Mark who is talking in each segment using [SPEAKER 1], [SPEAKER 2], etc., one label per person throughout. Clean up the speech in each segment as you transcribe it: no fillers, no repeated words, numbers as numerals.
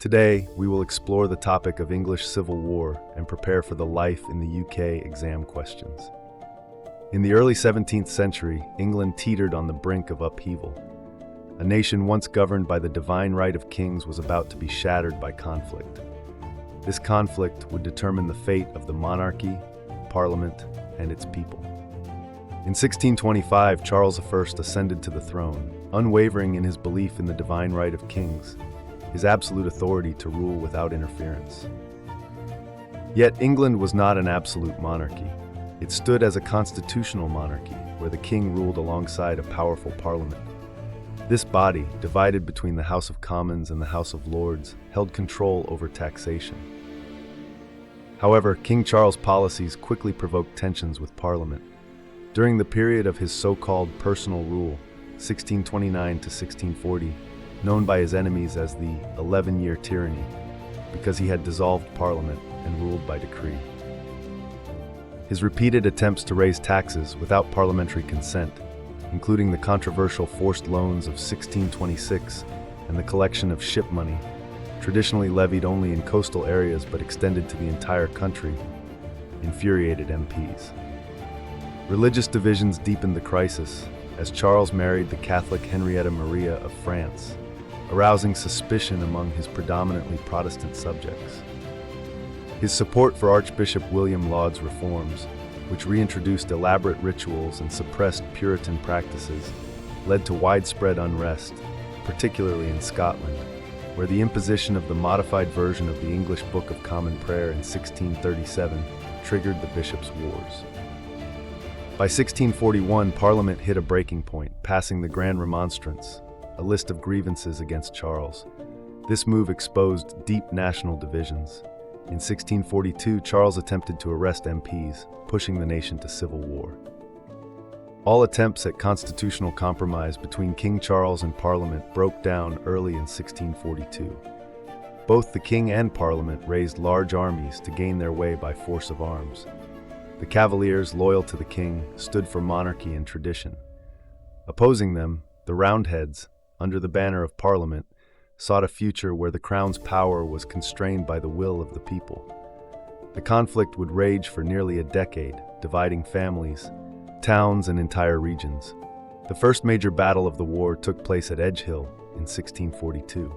[SPEAKER 1] Today, we will explore the topic of English Civil War and prepare for the life in the UK exam questions. In the early 17th century, England teetered on the brink of upheaval. A nation once governed by the divine right of kings was about to be shattered by conflict. This conflict would determine the fate of the monarchy, Parliament, and its people. In 1625, Charles I ascended to the throne, unwavering in his belief in the divine right of kings, his absolute authority to rule without interference. Yet England was not an absolute monarchy. It stood as a constitutional monarchy, where the king ruled alongside a powerful parliament. This body, divided between the House of Commons and the House of Lords, held control over taxation. However, King Charles' policies quickly provoked tensions with Parliament. During the period of his so-called personal rule, 1629 to 1640, known by his enemies as the 11-Year Tyranny, because he had dissolved Parliament and ruled by decree. His repeated attempts to raise taxes without parliamentary consent, including the controversial forced loans of 1626 and the collection of ship money, traditionally levied only in coastal areas but extended to the entire country, infuriated MPs. Religious divisions deepened the crisis as Charles married the Catholic Henrietta Maria of France, arousing suspicion among his predominantly Protestant subjects. His support for Archbishop William Laud's reforms, which reintroduced elaborate rituals and suppressed Puritan practices, led to widespread unrest, particularly in Scotland, where the imposition of the modified version of the English Book of Common Prayer in 1637 triggered the bishops' wars. By 1641, Parliament hit a breaking point, passing the Grand Remonstrance, a list of grievances against Charles. This move exposed deep national divisions. In 1642, Charles attempted to arrest MPs, pushing the nation to civil war. All attempts at constitutional compromise between King Charles and Parliament broke down early in 1642. Both the king and Parliament raised large armies to gain their way by force of arms. The Cavaliers, loyal to the king, stood for monarchy and tradition. Opposing them, the Roundheads, under the banner of Parliament, sought a future where the crown's power was constrained by the will of the people. The conflict would rage for nearly a decade, dividing families, towns, and entire regions. The first major battle of the war took place at Edgehill in 1642.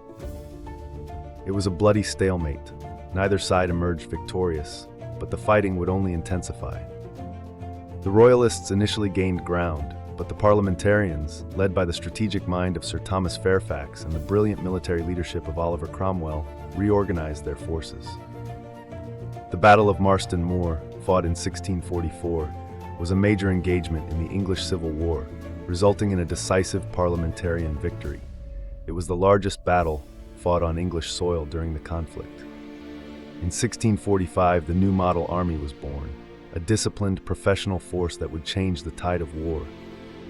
[SPEAKER 1] It was a bloody stalemate. Neither side emerged victorious, but the fighting would only intensify. The Royalists initially gained ground, but the parliamentarians, led by the strategic mind of Sir Thomas Fairfax and the brilliant military leadership of Oliver Cromwell, reorganized their forces. The Battle of Marston Moor, fought in 1644, was a major engagement in the English Civil War, resulting in a decisive parliamentarian victory. It was the largest battle fought on English soil during the conflict. In 1645, the new model army was born, a disciplined, professional force that would change the tide of war.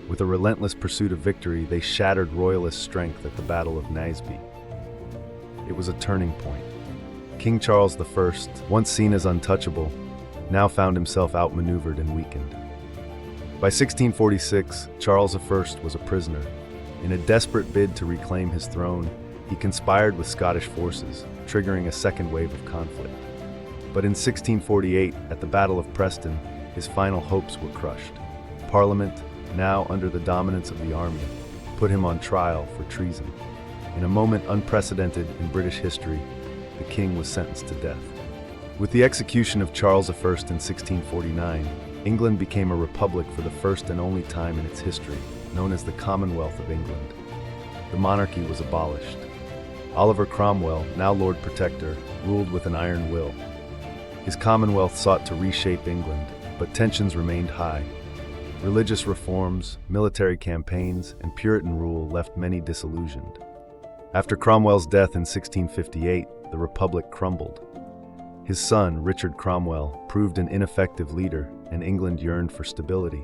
[SPEAKER 1] With a relentless pursuit of victory, they shattered Royalist strength at the Battle of Naseby. It was a turning point. King Charles I, once seen as untouchable, now found himself outmaneuvered and weakened. By 1646, Charles I was a prisoner. In a desperate bid to reclaim his throne, he conspired with Scottish forces, triggering a second wave of conflict. But in 1648, at the Battle of Preston, his final hopes were crushed. Parliament, now under the dominance of the army, put him on trial for treason. In a moment unprecedented in British history, the king was sentenced to death. With the execution of Charles I in 1649, England became a republic for the first and only time in its history, known as the Commonwealth of England. The monarchy was abolished. Oliver Cromwell, now Lord Protector, ruled with an iron will. His Commonwealth sought to reshape England, but tensions remained high. Religious reforms, military campaigns, and Puritan rule left many disillusioned. After Cromwell's death in 1658, the Republic crumbled. His son, Richard Cromwell, proved an ineffective leader, and England yearned for stability.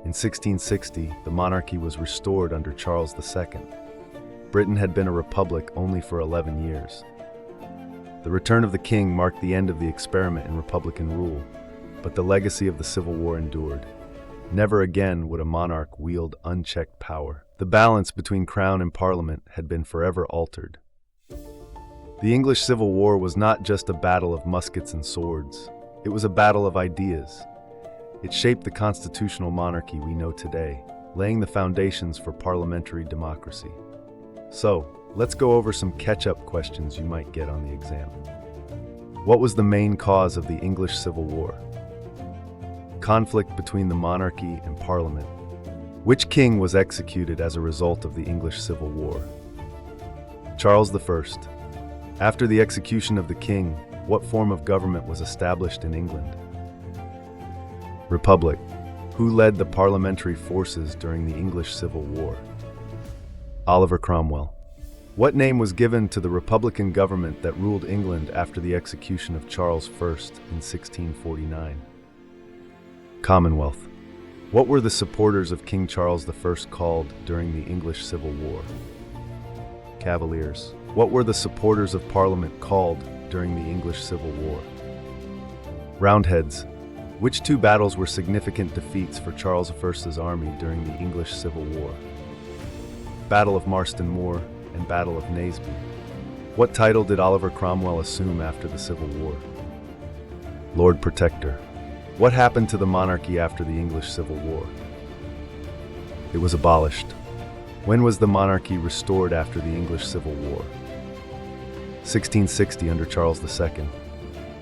[SPEAKER 1] In 1660, the monarchy was restored under Charles II. Britain had been a republic only for 11 years. The return of the king marked the end of the experiment in republican rule, but the legacy of the Civil War endured. Never again would a monarch wield unchecked power. The balance between crown and parliament had been forever altered. The English Civil War was not just a battle of muskets and swords. It was a battle of ideas. It shaped the constitutional monarchy we know today, laying the foundations for parliamentary democracy. So, let's go over some catch-up questions you might get on the exam. What was the main cause of the English Civil War? Conflict between the monarchy and parliament. Which king was executed as a result of the English Civil War? Charles I. After the execution of the king, what form of government was established in England? Republic. Who led the parliamentary forces during the English Civil War? Oliver Cromwell. What name was given to the Republican government that ruled England after the execution of Charles I in 1649? Commonwealth. What were the supporters of King Charles I called during the English Civil War? Cavaliers. What were the supporters of Parliament called during the English Civil War? Roundheads. Which two battles were significant defeats for Charles I's army during the English Civil War? Battle of Marston Moor and Battle of Naseby. What title did Oliver Cromwell assume after the Civil War? Lord Protector. What happened to the monarchy after the English Civil War? It was abolished. When was the monarchy restored after the English Civil War? 1660 under Charles II.